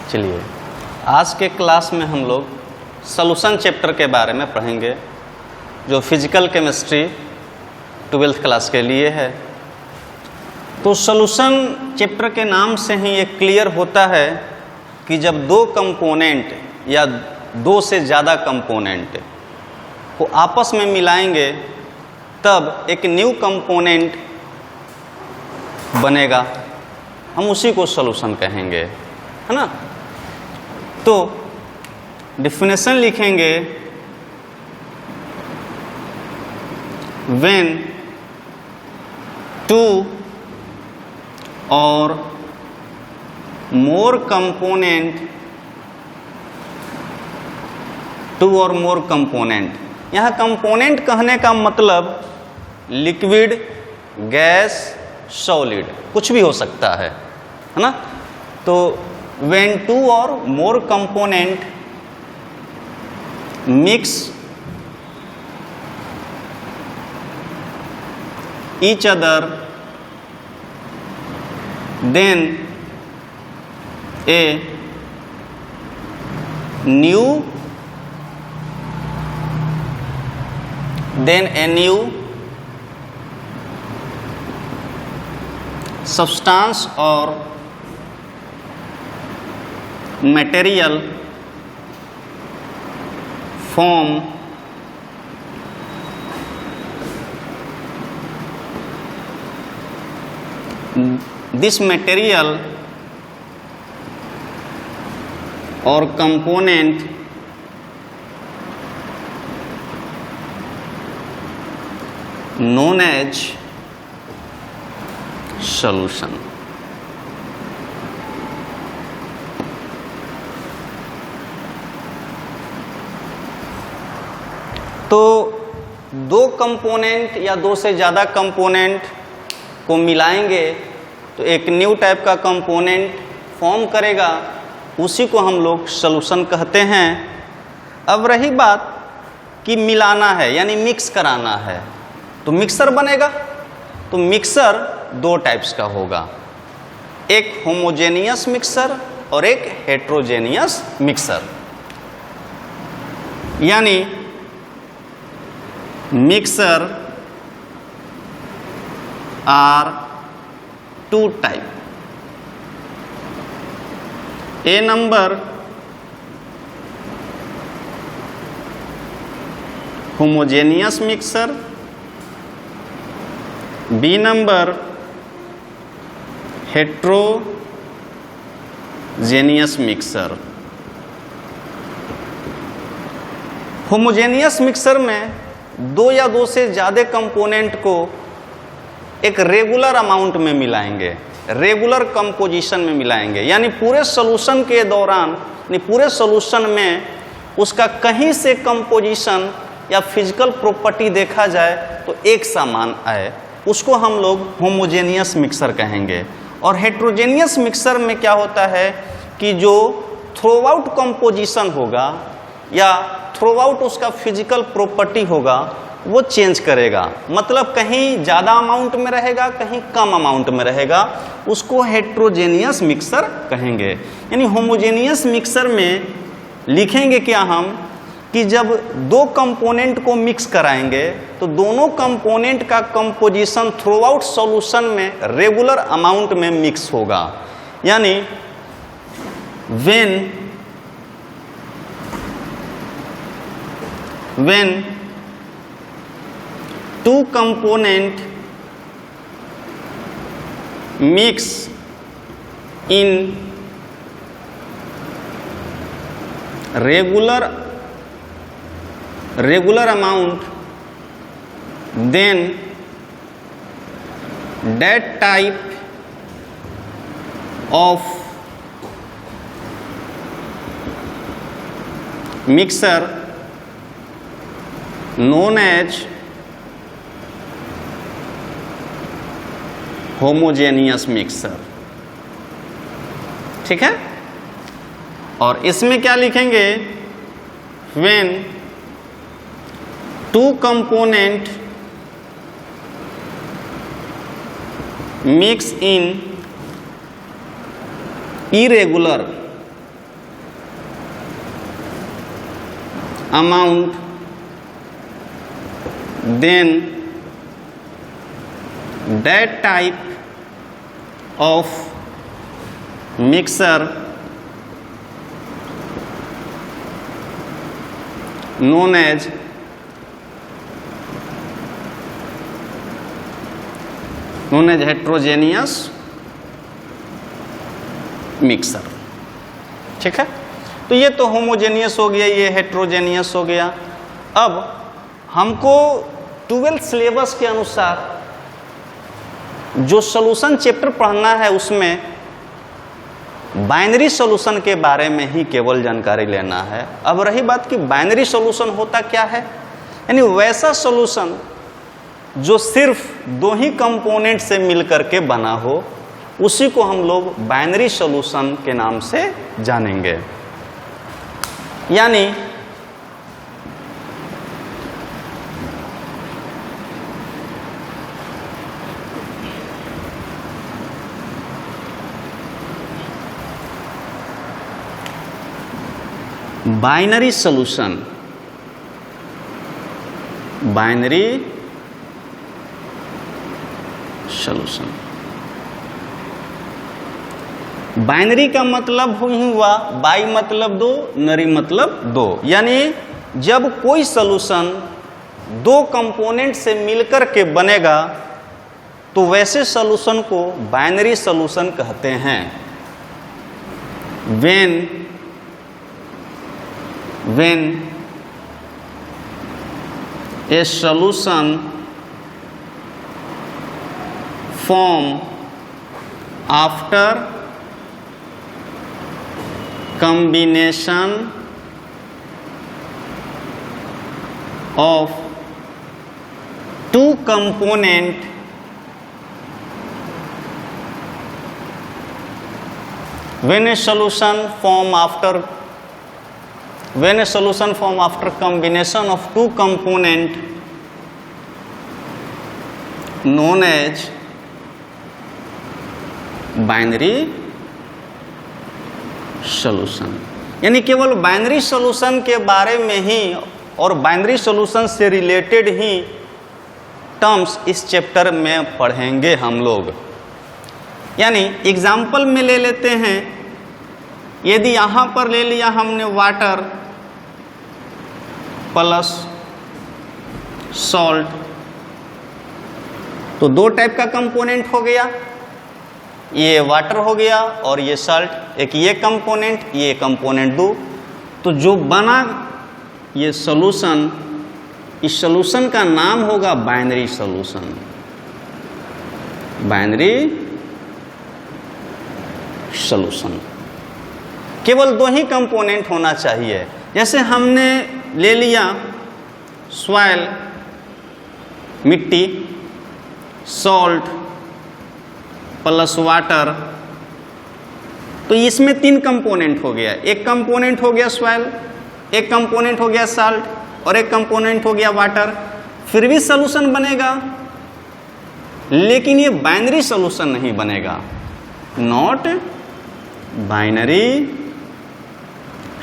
चलिए आज के क्लास में हम लोग सॉल्यूशन चैप्टर के बारे में पढ़ेंगे जो फिजिकल केमिस्ट्री 12th क्लास के लिए है। तो सॉल्यूशन चैप्टर के नाम से ही ये क्लियर होता है कि जब दो कंपोनेंट या दो से ज़्यादा कंपोनेंट को आपस में मिलाएंगे तब एक न्यू कंपोनेंट बनेगा, हम उसी को सॉल्यूशन कहेंगे, है ना। तो डेफिनेशन लिखेंगे, व्हेन टू और मोर कंपोनेंट, यहाँ कंपोनेंट कहने का मतलब लिक्विड, गैस, सॉलिड कुछ भी हो सकता है ना। तो व्हेन टू और more component mix each other, then a new substance or material form this material or component known as solution। तो दो कंपोनेंट या दो से ज़्यादा कंपोनेंट को मिलाएंगे तो एक न्यू टाइप का कंपोनेंट फॉर्म करेगा, उसी को हम लोग सॉल्यूशन कहते हैं। अब रही बात कि मिलाना है यानी मिक्स कराना है तो मिक्सर बनेगा। तो मिक्सर दो टाइप्स का होगा, एक होमोजेनियस मिक्सर और एक हेट्रोजेनियस मिक्सर। यानी mixture are two type, A number homogeneous mixture, B number heterogeneous mixture. Homogeneous mixture में दो या दो से ज़्यादा कंपोनेंट को एक रेगुलर अमाउंट में मिलाएंगे, रेगुलर कंपोजिशन में मिलाएंगे। यानी पूरे सॉल्यूशन के दौरान, यानी पूरे सॉल्यूशन में उसका कहीं से कंपोजिशन या फिजिकल प्रॉपर्टी देखा जाए तो एक समान आए, उसको हम लोग होमोजेनियस मिक्सर कहेंगे। और हेट्रोजेनियस मिक्सर में क्या होता है कि जो थ्रू आउट कंपोजिशन होगा या थ्रू आउट उसका फिजिकल प्रॉपर्टी होगा वो चेंज करेगा, मतलब कहीं ज़्यादा अमाउंट में रहेगा, कहीं कम अमाउंट में रहेगा, उसको हेट्रोजेनियस मिक्सर कहेंगे। यानी होमोजेनियस मिक्सर में लिखेंगे क्या हम कि जब दो कंपोनेंट को मिक्स कराएंगे तो दोनों कंपोनेंट का कंपोजिशन थ्रू आउट सॉल्यूशन में रेगुलर अमाउंट में मिक्स होगा। यानी when two component mix in regular amount, then that type of mixer known as homogeneous mixer. ठीक है। और इसमें क्या लिखेंगे, when two component mix in irregular amount, then that type of mixture known as heterogeneous mixture। ठीक है, तो ये तो होमोजेनियस हो गया, ये हेट्रोजेनियस हो गया। अब हमको 12th सिलेबस के अनुसार जो सॉल्यूशन चैप्टर पढ़ना है उसमें बाइनरी सॉल्यूशन के बारे में ही केवल जानकारी लेना है। अब रही बात कि बाइनरी सॉल्यूशन होता क्या है, यानी वैसा सॉल्यूशन जो सिर्फ दो ही कंपोनेंट से मिलकर के बना हो, उसी को हम लोग बाइनरी सॉल्यूशन के नाम से जानेंगे। यानी binary solution, binary solution, binary का मतलब ही हुआ बाई मतलब दो, नरी मतलब दो। यानी जब कोई सॉल्यूशन दो कंपोनेंट से मिलकर के बनेगा तो वैसे सॉल्यूशन को बाइनरी सॉल्यूशन कहते हैं। when a solution form after combination of two component when a solution form after combination of two component known as binary solution. यानी केवल बाइनरी सॉल्यूशन के बारे में ही और बाइनरी सॉल्यूशन से रिलेटेड ही टर्म्स इस चैप्टर में पढ़ेंगे हम लोग। यानी एग्जाम्पल में ले लेते हैं, यदि यहाँ पर ले लिया हमने वाटर प्लस सॉल्ट, तो दो टाइप का कंपोनेंट हो गया, ये वाटर हो गया और ये सॉल्ट। एक ये कंपोनेंट दो, तो जो बना ये सॉल्यूशन, इस सॉल्यूशन का नाम होगा बाइनरी सॉल्यूशन। बाइनरी सॉल्यूशन केवल दो ही कंपोनेंट होना चाहिए। जैसे हमने ले लिया सॉइल मिट्टी, सॉल्ट प्लस वाटर, तो इसमें तीन कंपोनेंट हो गया। एक कंपोनेंट हो गया सॉइल, एक कंपोनेंट हो गया सॉल्ट और एक कंपोनेंट हो गया वाटर। फिर भी सॉल्यूशन बनेगा, लेकिन ये बाइनरी सॉल्यूशन नहीं बनेगा। नॉट बाइनरी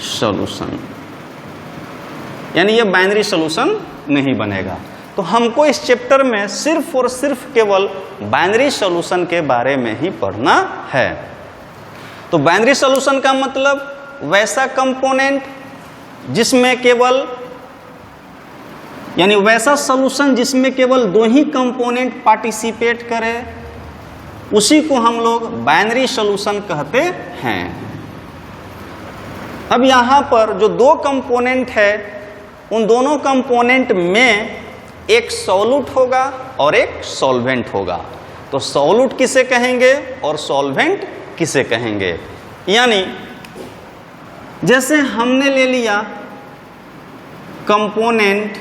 सॉल्यूशन, यानी ये बाइनरी सॉल्यूशन नहीं बनेगा। तो हमको इस चैप्टर में सिर्फ और सिर्फ केवल बाइनरी सॉल्यूशन के बारे में ही पढ़ना है। तो बाइनरी सॉल्यूशन का मतलब वैसा कंपोनेंट जिसमें केवल, यानी वैसा सॉल्यूशन जिसमें केवल दो ही कंपोनेंट पार्टिसिपेट करे, उसी को हम लोग बाइनरी सॉल्यूशन कहते हैं। अब यहाँ पर जो दो कंपोनेंट है, उन दोनों कंपोनेंट में एक सॉल्यूट होगा और एक सॉल्वेंट होगा। तो सॉल्यूट किसे कहेंगे और सॉल्वेंट किसे कहेंगे? यानी जैसे हमने ले लिया कंपोनेंट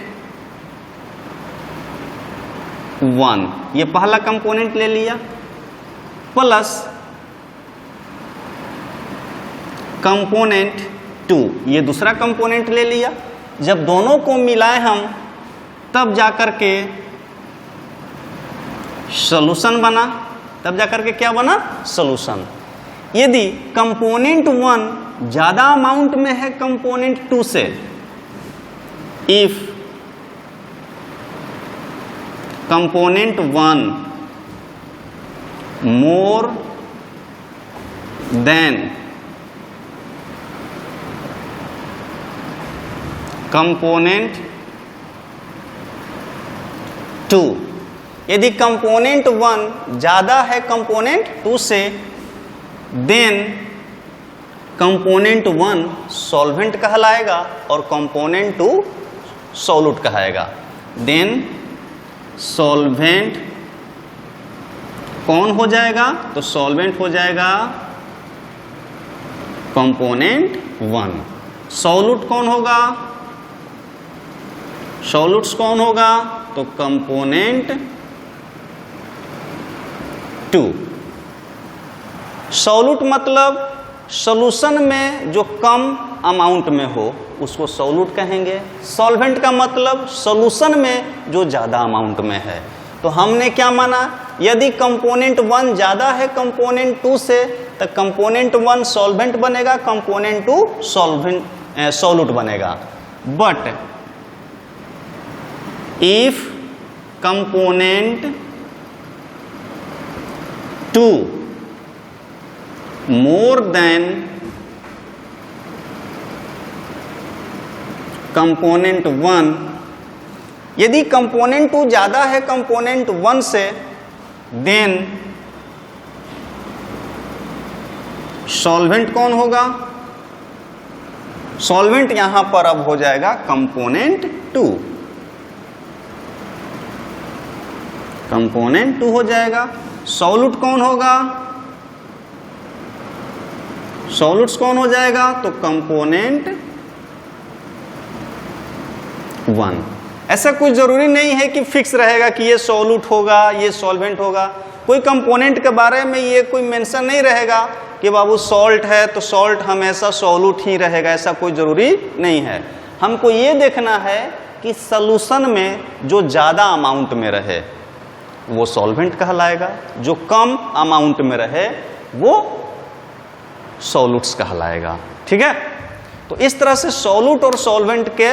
1, ये पहला कंपोनेंट ले लिया, प्लस कंपोनेंट 2, ये दूसरा कंपोनेंट ले लिया। जब दोनों को मिलाए हम, तब जाकर के सॉल्यूशन बना। तब जाकर के क्या बना? सॉल्यूशन। यदि कंपोनेंट 1 ज़्यादा अमाउंट में है कंपोनेंट 2 से, if component 1 more than component 2, यदि कंपोनेंट 1 ज़्यादा है कंपोनेंट 2 से, देन कंपोनेंट 1 सॉल्वेंट कहलाएगा और कंपोनेंट 2 सॉल्यूट कहलाएगा। देन सॉल्वेंट कौन हो जाएगा? तो सॉल्वेंट हो जाएगा कंपोनेंट 1। सॉल्यूट कौन होगा? सॉल्यूट्स कौन होगा? तो कंपोनेंट 2। सॉल्यूट मतलब सॉल्यूशन में जो कम अमाउंट में हो उसको सॉल्यूट कहेंगे। सॉल्वेंट का मतलब सॉल्यूशन में जो ज़्यादा अमाउंट में है। तो हमने क्या माना? यदि कंपोनेंट 1 ज़्यादा है कंपोनेंट 2 से तो कंपोनेंट 1 सॉल्वेंट बनेगा, कंपोनेंट 2 सॉल्यूट बनेगा। But if component 2 more than component 1, यदि कंपोनेंट 2 ज़्यादा है कंपोनेंट 1 से, देन सॉल्वेंट कौन होगा? सॉल्वेंट यहां पर अब हो जाएगा कंपोनेंट 2। कंपोनेंट 2 हो जाएगा। सॉल्यूट कौन होगा? सॉल्यूट्स कौन हो जाएगा? तो कंपोनेंट 1। ऐसा कुछ जरूरी नहीं है कि फिक्स रहेगा कि ये सॉल्यूट होगा, ये सॉल्वेंट होगा। कोई कंपोनेंट के बारे में ये कोई मेंशन नहीं रहेगा कि बाबू सॉल्ट है तो सॉल्ट हमेशा सॉल्यूट ही रहेगा, ऐसा कोई जरूरी नहीं है। हमको ये देखना है कि सॉल्यूशन में जो ज़्यादा अमाउंट में रहे वो सॉल्वेंट कहलाएगा, जो कम अमाउंट में रहे वो सॉल्यूट्स कहलाएगा। ठीक है, तो इस तरह से सॉल्यूट और सॉल्वेंट के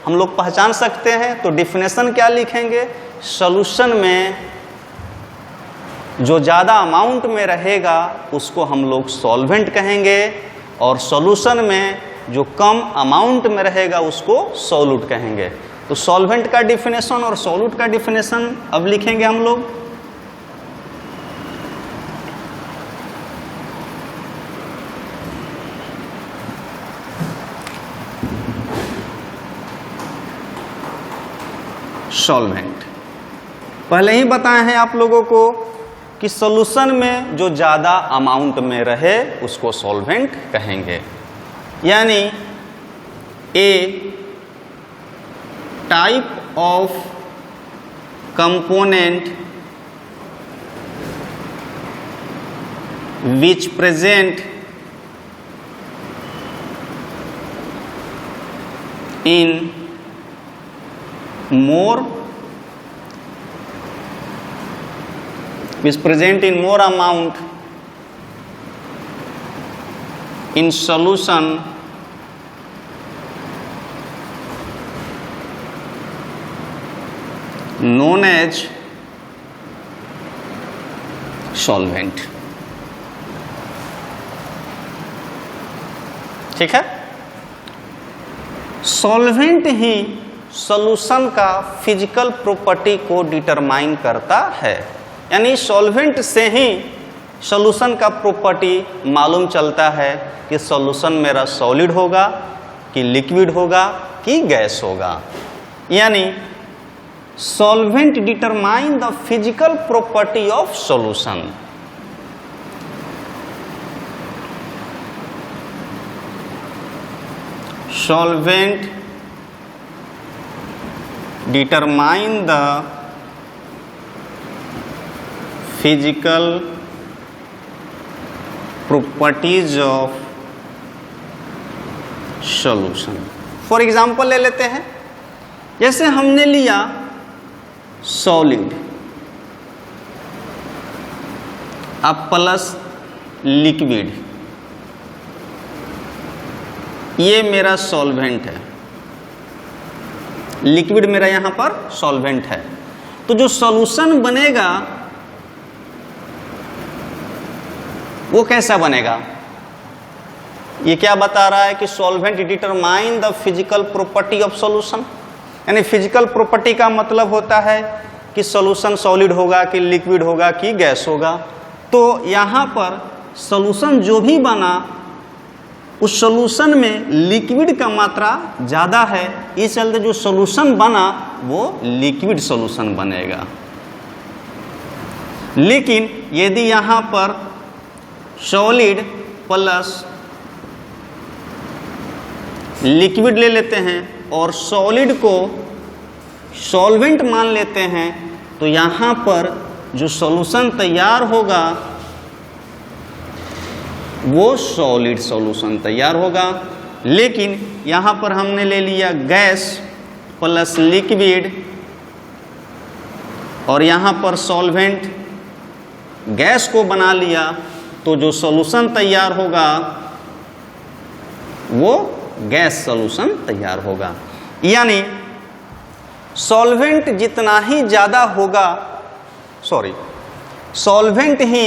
हम लोग पहचान सकते हैं। तो डिफिनेशन क्या लिखेंगे? सॉल्यूशन में जो ज़्यादा अमाउंट में रहेगा उसको हम लोग सॉल्वेंट कहेंगे, और सॉल्यूशन में जो कम अमाउंट में रहेगा उसको सॉल्यूट कहेंगे। तो सॉल्वेंट का डिफिनेशन और सॉल्यूट का डिफिनेशन अब लिखेंगे हम लोग। सॉल्वेंट पहले ही बताए हैं आप लोगों को कि सॉल्यूशन में जो ज़्यादा अमाउंट में रहे उसको सॉल्वेंट कहेंगे। यानी a type of component which present in more is present in more amount in solution known as solvent। ठीक है, सॉल्वेंट ही सॉल्यूशन का फिजिकल प्रॉपर्टी को डिटरमाइन करता है। यानी सॉल्वेंट से ही सॉल्यूशन का प्रॉपर्टी मालूम चलता है कि सॉल्यूशन मेरा सॉलिड होगा कि लिक्विड होगा कि गैस होगा। यानी solvent determine the physical property of solution. Solvent determine the physical properties of solution। For example ले लेते हैं, जैसे हमने लिया सॉलिड अब प्लस लिक्विड, ये मेरा सॉल्वेंट है। लिक्विड मेरा यहाँ पर सॉल्वेंट है। तो जो सॉल्यूशन बनेगा वो कैसा बनेगा? ये क्या बता रहा है कि solvent determine the physical property of solution, यानी फिजिकल प्रॉपर्टी का मतलब होता है कि सॉल्यूशन सॉलिड होगा कि लिक्विड होगा कि गैस होगा। तो यहाँ पर सॉल्यूशन जो भी बना उस सॉल्यूशन में लिक्विड का मात्रा ज़्यादा है, इस चलते जो सॉल्यूशन बना वो लिक्विड सॉल्यूशन बनेगा। लेकिन यदि यहाँ पर सॉलिड प्लस लिक्विड ले लेते हैं और सॉलिड को सॉल्वेंट मान लेते हैं तो यहाँ पर जो सॉल्यूशन तैयार होगा वो सॉलिड सॉल्यूशन तैयार होगा। लेकिन यहाँ पर हमने ले लिया गैस प्लस लिक्विड और यहाँ पर सॉल्वेंट गैस को बना लिया, तो जो सॉल्यूशन तैयार होगा वो गैस सॉल्यूशन तैयार होगा। यानी सॉल्वेंट जितना ही ज़्यादा होगा, सॉल्वेंट ही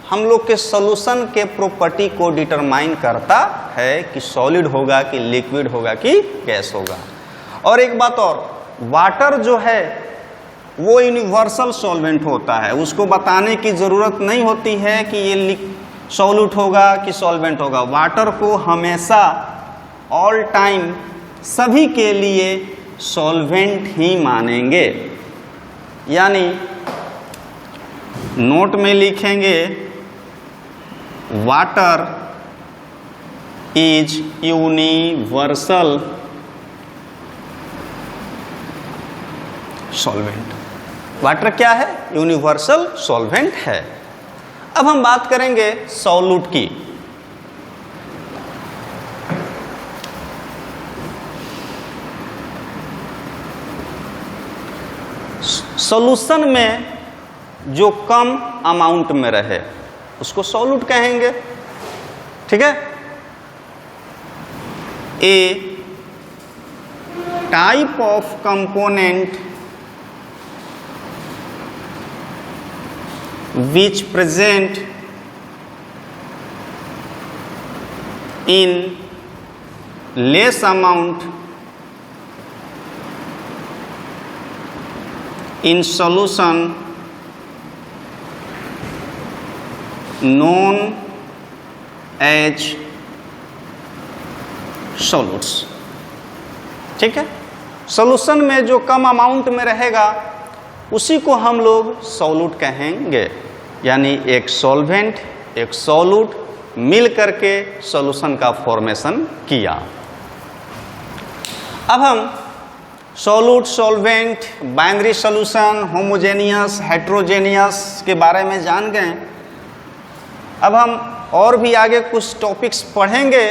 हम लोग के सॉल्यूशन के प्रॉपर्टी को डिटरमाइन करता है कि सॉलिड होगा कि लिक्विड होगा कि गैस होगा। और एक बात और, वाटर जो है वो यूनिवर्सल सॉल्वेंट होता है, उसको बताने की ज़रूरत नहीं होती है कि ये सॉल्यूट होगा कि सॉल्वेंट होगा। वाटर को हमेशा ऑल टाइम सभी के लिए सॉल्वेंट ही मानेंगे। यानी नोट में लिखेंगे water is universal solvent. Water क्या है? यूनिवर्सल सॉल्वेंट है। अब हम बात करेंगे सॉल्यूट की। सॉल्यूशन में जो कम अमाउंट में रहे उसको सॉल्यूट कहेंगे, ठीक है। A type of component which present in less amount in solution known as solutes, ठीक है। सॉल्यूशन में जो कम अमाउंट में रहेगा उसी को हम लोग सॉल्यूट कहेंगे। यानी एक सॉल्वेंट एक सॉल्यूट मिल करके सॉल्यूशन का फॉर्मेशन किया। अब हम solute, solvent, binary solution, homogeneous, heterogeneous के बारे में जान गए। अब हम और भी आगे कुछ टॉपिक्स पढ़ेंगे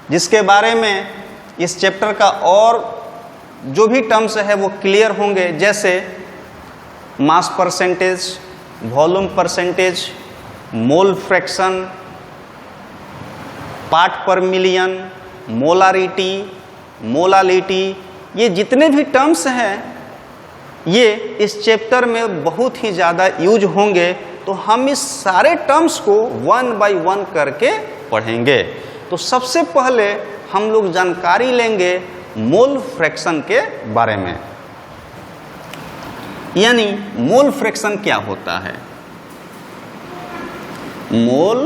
जिसके बारे में इस चैप्टर का और जो भी टर्म्स है वो क्लियर होंगे, जैसे mass percentage, volume percentage, mole fraction, part पर मिलियन, मोलारिटी, मोलालिटी, ये जितने भी टर्म्स हैं ये इस चैप्टर में बहुत ही ज़्यादा यूज होंगे। तो हम इस सारे टर्म्स को वन बाय वन करके पढ़ेंगे। तो सबसे पहले हम लोग जानकारी लेंगे मोल फ्रैक्शन के बारे में। यानी मोल फ्रैक्शन क्या होता है? मोल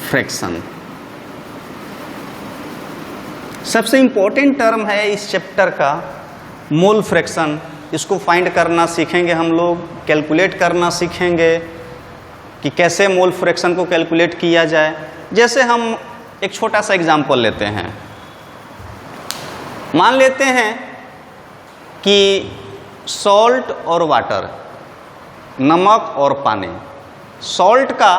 फ्रैक्शन सबसे इंपॉर्टेंट टर्म है इस चैप्टर का, मोल फ्रैक्शन। इसको फाइंड करना सीखेंगे हम लोग, कैलकुलेट करना सीखेंगे कि कैसे मोल फ्रैक्शन को कैलकुलेट किया जाए। जैसे हम एक छोटा सा एग्जांपल लेते हैं। मान लेते हैं कि सॉल्ट और वाटर, नमक और पानी। सॉल्ट का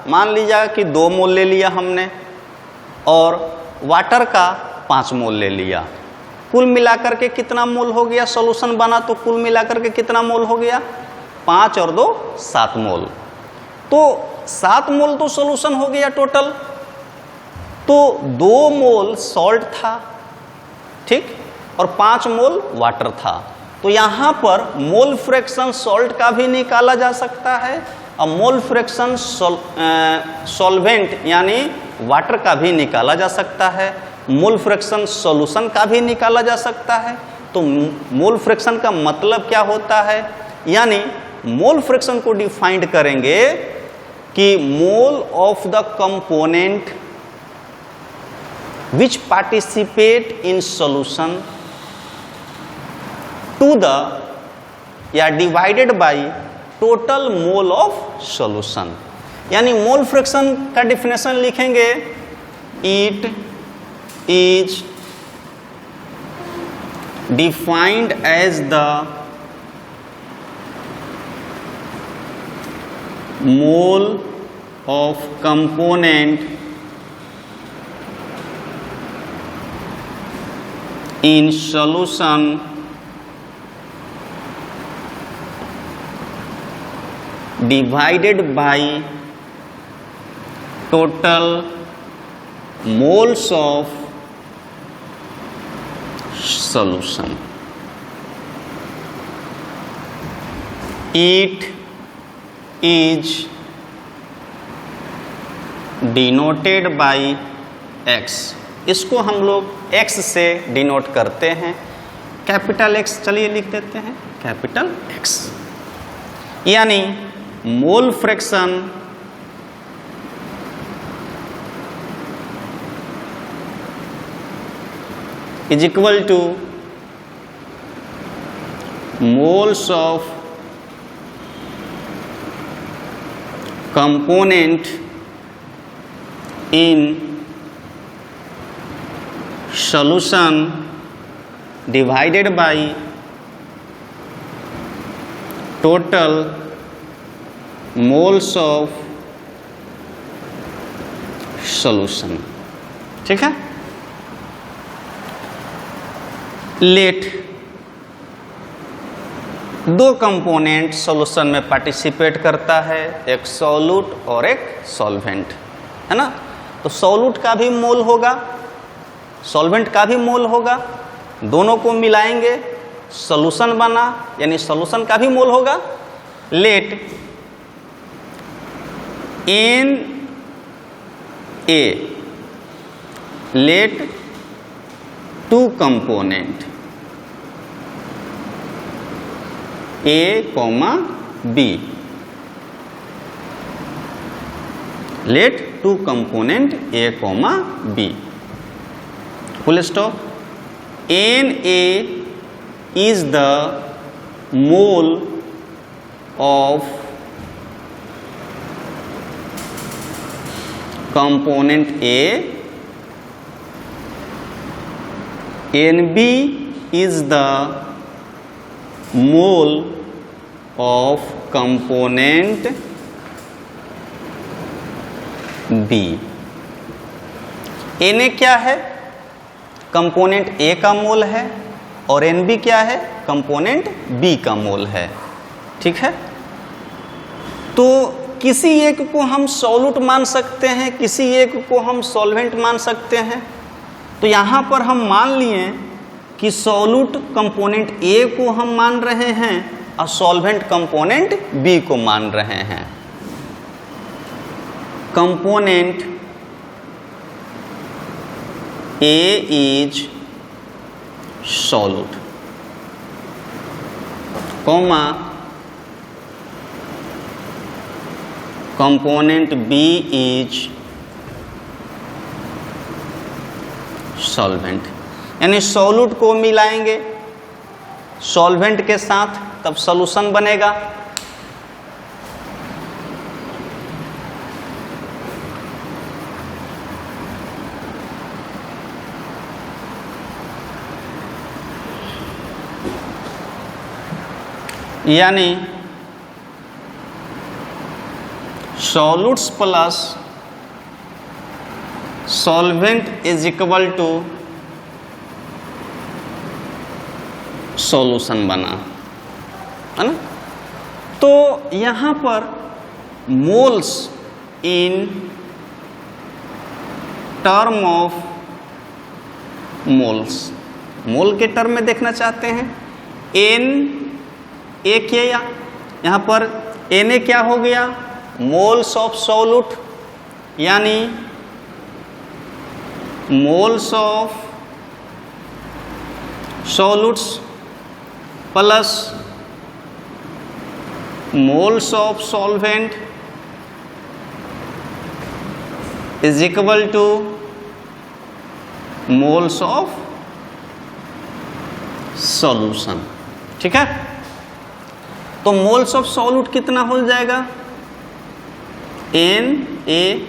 मान लीजिए कि 2 मोल ले लिया हमने और वाटर का 5 मोल ले लिया। कुल मिलाकर के कितना मोल हो गया? सॉल्यूशन बना तो कुल मिलाकर के कितना मोल हो गया? 5 और 2 7 मोल। तो 7 मोल तो सॉल्यूशन हो गया टोटल। तो 2 मोल सॉल्ट था, ठीक, और 5 मोल वाटर था। तो यहाँ पर मोल फ्रैक्शन सॉल्ट का भी निकाला जा सकता है और मोल फ्रैक्शन सॉल्वेंट यानी वाटर का भी निकाला जा सकता है, मोल फ्रैक्शन सॉल्यूशन का भी निकाला जा सकता है। तो मोल फ्रैक्शन का मतलब क्या होता है, यानी मोल फ्रैक्शन को डिफाइंड करेंगे कि mole of the component which participate in solution to the या divided by total mole of solution. यानी मोल फ्रैक्शन का डिफिनेशन लिखेंगे, it is defined as the mole of component in solution divided by total moles of solution. It is denoted by x. इसको हम लोग x से denote करते हैं, capital X, चलिए लिख देते हैं कैपिटल X। यानी mole fraction is equal to moles of component in solution divided by total moles of solution। ठीक है। लेट दो कंपोनेंट सॉल्यूशन में पार्टिसिपेट करता है, एक सॉल्यूट और एक सॉल्वेंट, है ना। तो सॉल्यूट का भी मोल होगा, सॉल्वेंट का भी मोल होगा, दोनों को मिलाएंगे सॉल्यूशन बना, यानी सॉल्यूशन का भी मोल होगा। Let in A, let two component A comma B, let two component A comma B, full stop। Na is the mole of component A, Nb is the mole of component B। Na क्या है, component ए का मोल है, और N B क्या है, component B का मोल है। ठीक है। तो किसी एक को हम सॉल्यूट मान सकते हैं, किसी एक को हम सॉल्वेंट मान सकते हैं। तो यहाँ पर हम मान लिए कि सॉल्यूट कंपोनेंट ए को हम मान रहे हैं और सॉल्वेंट कंपोनेंट बी को मान रहे हैं। Component A is solute, comma component B is solvent। यानी सॉल्यूट को मिलाएंगे सॉल्वेंट के साथ, तब सॉल्यूशन बनेगा। यानी solutes plus solvent is equal to solution बना, है ना। तो यहाँ पर moles in term of moles, mole के टर्म में देखना चाहते हैं। एन ए के यहाँ पर एन ए क्या हो गया, मोल्स ऑफ सॉल्यूट, यानी moles of solutes plus moles of solvent is equal to moles of solution. ठीक है, तो मोल्स ऑफ सॉल्यूट कितना हो जाएगा, N A,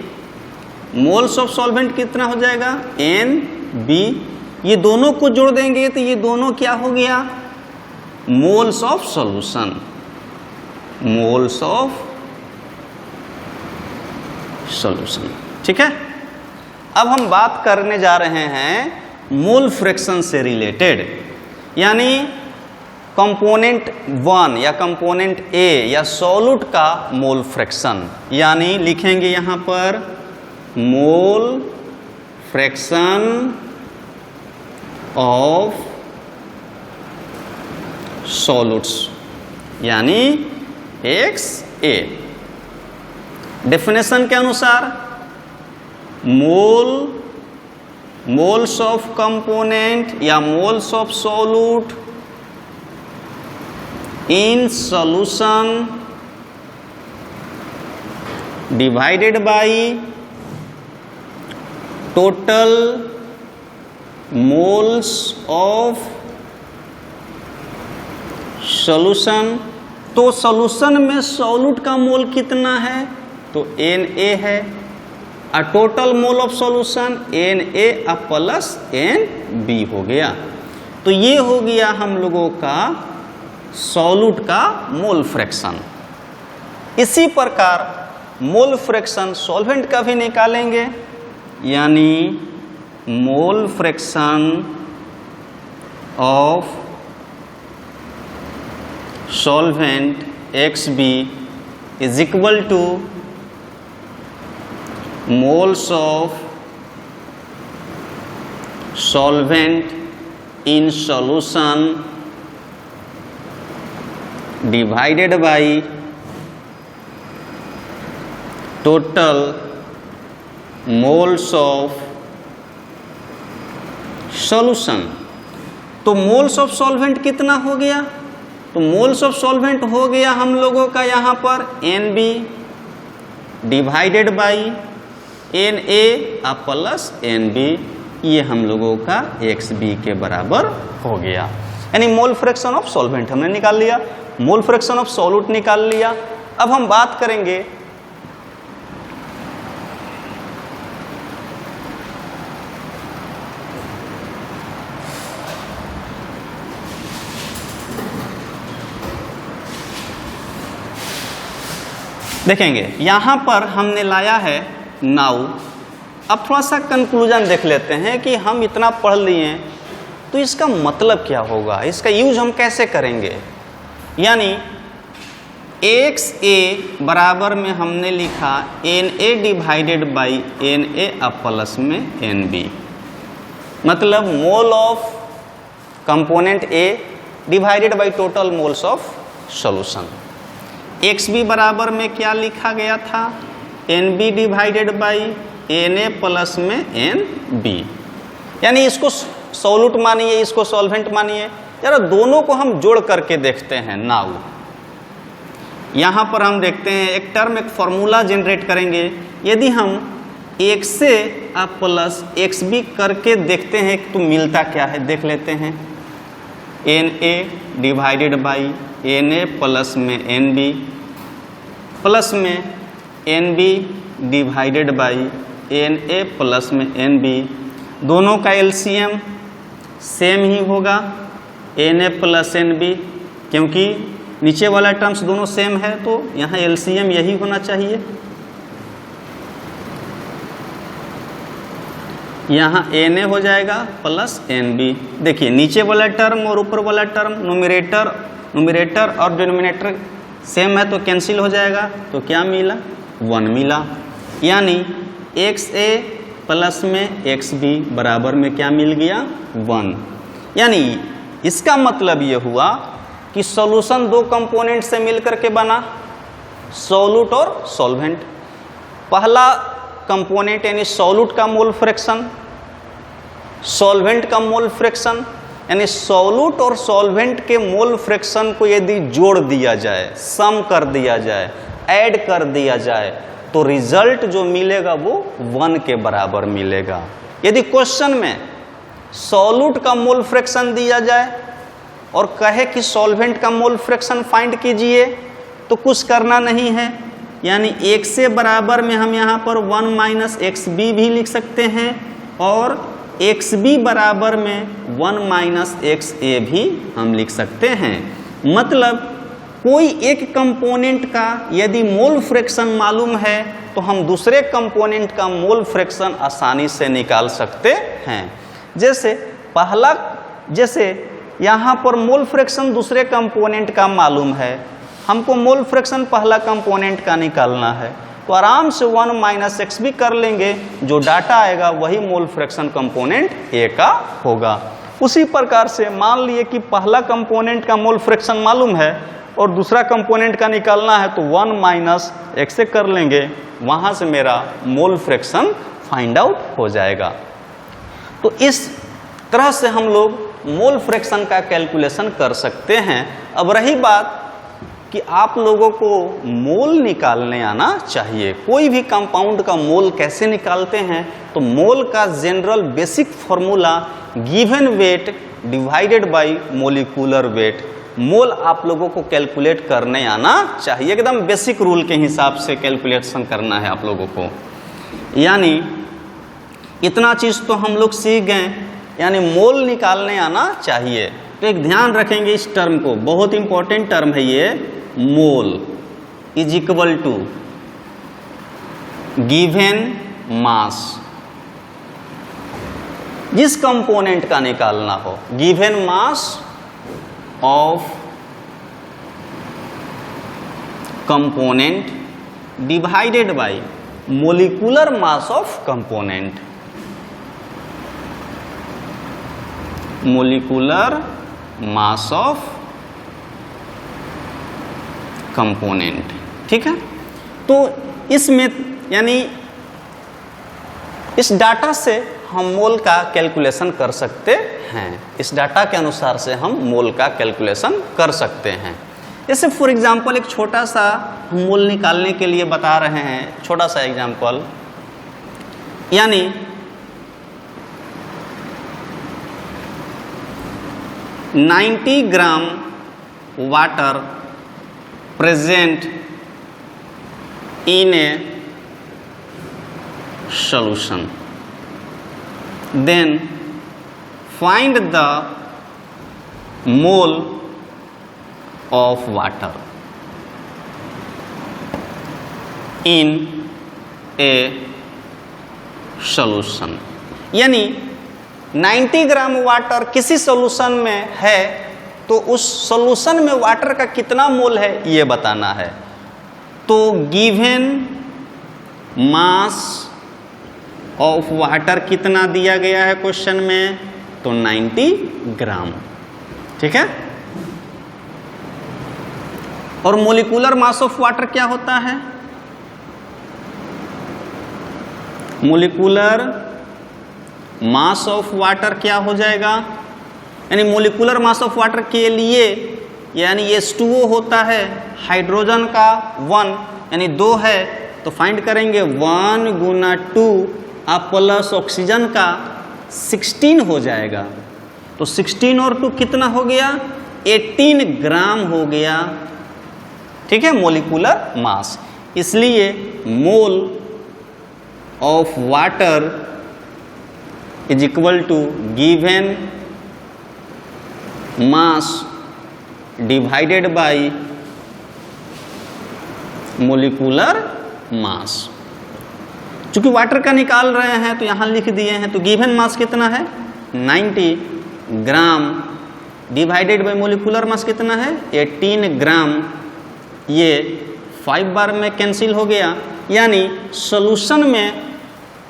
moles of solvent कितना हो जाएगा, एन बी। ये दोनों को जोड़ देंगे तो ये दोनों क्या हो गया, moles of solution, moles of solution. ठीक है, अब हम बात करने जा रहे हैं मोल फ्रैक्शन से रिलेटेड, यानी कंपोनेंट 1 या कंपोनेंट ए या सॉल्यूट का मोल फ्रैक्शन, यानी लिखेंगे यहां पर मोल फ्रैक्शन ऑफ सॉल्यूट्स, यानी XA। डेफिनेशन के अनुसार मोल्स ऑफ कंपोनेंट या moles of solute in solution divided by total moles of solution. तो सॉल्यूशन में सॉल्यूट का मोल कितना है, तो Na है, और total mole of solution Na plus Nb हो गया। तो ये हो गया हम लोगों का सॉल्यूट का मोल फ्रैक्शन। इसी प्रकार मोल फ्रैक्शन सॉल्वेंट का भी निकालेंगे, यानी mole fraction of solvent XB is equal to moles of solvent in solution divided by total moles of solution. तो मोल्स ऑफ सॉल्वेंट कितना हो गया, तो मोल्स ऑफ सॉल्वेंट हो गया हम लोगों का यहाँ पर Nb divided by Na plus Nb, ये हम लोगों का XB के बराबर हो गया। यानी मोल फ्रैक्शन ऑफ सॉल्वेंट हमने निकाल लिया, मोल फ्रैक्शन ऑफ सॉल्यूट निकाल लिया। अब हम बात करेंगे देखेंगे यहां पर हमने लाया है नाउ। अब थोड़ा सा कंक्लूजन देख लेते हैं कि हम इतना पढ़ लिए तो इसका मतलब क्या होगा, इसका यूज हम कैसे करेंगे। यानी XA बराबर में हमने लिखा Na divided by Na plus में Nb, मतलब मोल of component A divided by total moles of solution. XB बराबर में क्या लिखा गया था, Nb divided by Na plus में Nb, यानी इसको सॉल्यूट मानिए, इसको सॉल्वेंट मानिए। यार दोनों को हम जोड़ करके देखते हैं। नाउ यहाँ पर हम देखते हैं एक टर्म, एक फॉर्मूला जनरेट करेंगे। यदि हम XA प्लस XB करके देखते हैं तो मिलता क्या है, देख लेते हैं। Na divided by Na plus में Nb प्लस में Nb divided by Na plus में Nb, दोनों का LCM सेम ही होगा Na प्लस Nb, क्योंकि नीचे वाला टर्म्स दोनों सेम है तो यहाँ LCM यही होना चाहिए। यहाँ Na हो जाएगा प्लस Nb। देखिए नीचे वाला टर्म और ऊपर वाला टर्म न्यूमरेटर और डिनोमिनेटर सेम है तो कैंसिल हो जाएगा, तो क्या मिला, 1 मिला। यानी XA प्लस में XB बराबर में क्या मिल गया, 1। यानी इसका मतलब ये हुआ कि सॉल्यूशन दो कंपोनेंट से मिलकर के बना, सॉल्यूट और सॉल्वेंट। पहला कंपोनेंट यानी सॉल्यूट का मोल फ्रैक्शन, सॉल्वेंट का मोल फ्रैक्शन, यानी सॉल्यूट और सॉल्वेंट के मोल फ्रैक्शन को यदि जोड़ दिया जाए, सम कर दिया जाए, ऐड कर दिया जाए, तो रिजल्ट जो मिलेगा वो 1 के बराबर मिलेगा। यदि क्वेश्चन में सॉल्यूट का मोल फ्रैक्शन दिया जाए और कहे कि सॉल्वेंट का मोल फ्रैक्शन फाइंड कीजिए, तो कुछ करना नहीं है, यानी 1 से बराबर में हम यहाँ पर 1 माइनस XB भी लिख सकते हैं और XB बराबर में 1 माइनस XA भी हम लिख सकते हैं। मतलब कोई एक कंपोनेंट का यदि मोल फ्रैक्शन मालूम है तो हम दूसरे कंपोनेंट का मोल फ्रैक्शन आसानी से निकाल सकते हैं। जैसे यहाँ पर मोल फ्रैक्शन दूसरे कंपोनेंट का मालूम है, हमको मोल फ्रैक्शन पहला कंपोनेंट का निकालना है, तो आराम से 1 माइनस XB कर लेंगे, जो डाटा आएगा वही मोल फ्रैक्शन कंपोनेंट A का होगा। उसी प्रकार से मान लिए कि पहला कंपोनेंट का मोल फ्रैक्शन मालूम है और दूसरा कंपोनेंट का निकालना है, तो 1 माइनस XA कर लेंगे, वहाँ से मेरा मोल फ्रैक्शन फाइंड आउट हो जाएगा। तो इस तरह से हम लोग मोल फ्रैक्शन का कैलकुलेशन कर सकते हैं। अब रही बात कि आप लोगों को मोल निकालने आना चाहिए। कोई भी कंपाउंड का मोल कैसे निकालते हैं, तो मोल का general basic formula given weight divided by molecular weight, mole आप लोगों को कैलकुलेट करने आना चाहिए। एकदम बेसिक रूल के हिसाब से कैलकुलेशन करना है आप लोगों को। यानी इतना चीज़ तो हम लोग सीख गए, यानी मोल निकालने आना चाहिए। तो एक ध्यान रखेंगे इस टर्म को, बहुत इंपॉर्टेंट टर्म है ये। Mole is equal to given mass, जिस कंपोनेंट का निकालना हो, given mass of component divided by molecular mass of component, molecular mass of component. ठीक है, तो इसमें यानी इस डाटा से हम मोल का कैलकुलेशन कर सकते हैं। इस डाटा के अनुसार से हम मोल का कैलकुलेशन कर सकते हैं। जैसे फॉर एग्जांपल एक छोटा सा हम मोल निकालने के लिए बता रहे हैं, छोटा सा एग्जांपल, यानी $90 gram water present in a solution, then find the mole of water in a solution। यानी 90 ग्राम वाटर किसी सॉल्यूशन में है तो उस सॉल्यूशन में वाटर का कितना मोल है ये बताना है। तो गिवन मास ऑफ वाटर कितना दिया गया है क्वेश्चन में, तो 90 ग्राम। ठीक है, और मोलिकुलर मास ऑफ वाटर क्या होता है, मोलिकुलर मास ऑफ वाटर क्या हो जाएगा, यानी मोलिकुलर मास ऑफ वाटर के लिए यानी H2O होता है, हाइड्रोजन का 1 यानी 2 है, तो फाइंड करेंगे 1 गुना 2 अब प्लस ऑक्सीजन का 16 हो जाएगा। तो 16 और 2 कितना हो गया, 18 ग्राम हो गया। ठीक है, मोलिकुलर मास। इसलिए mole of water is equal to given mass divided by molecular mass. चूंकि वाटर का निकाल रहे हैं तो यहाँ लिख दिए हैं, तो गिवन मास कितना है 90 ग्राम डिवाइडेड बाय मोलिकुलर मास कितना है 18 ग्राम। ये 5 बार में कैंसिल हो गया, यानी सॉल्यूशन में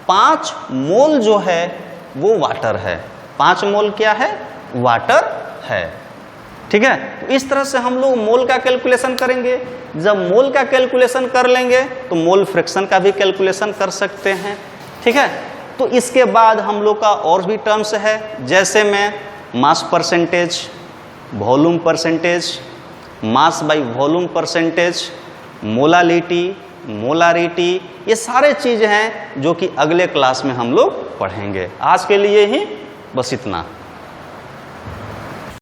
5 मोल जो है वो वाटर है। 5 मोल क्या है, वाटर है। ठीक है, तो इस तरह से हम लोग मोल का कैलकुलेशन करेंगे। जब मोल का कैलकुलेशन कर लेंगे तो मोल फ्रैक्शन का भी कैलकुलेशन कर सकते हैं। ठीक है, तो इसके बाद हम लोग का और भी टर्म्स है, जैसे में mass percentage, volume percentage, mass by volume percentage, molality, molarity, ये सारे चीज़ हैं जो कि अगले क्लास में हम लोग पढ़ेंगे। आज के लिए ही बस इतना।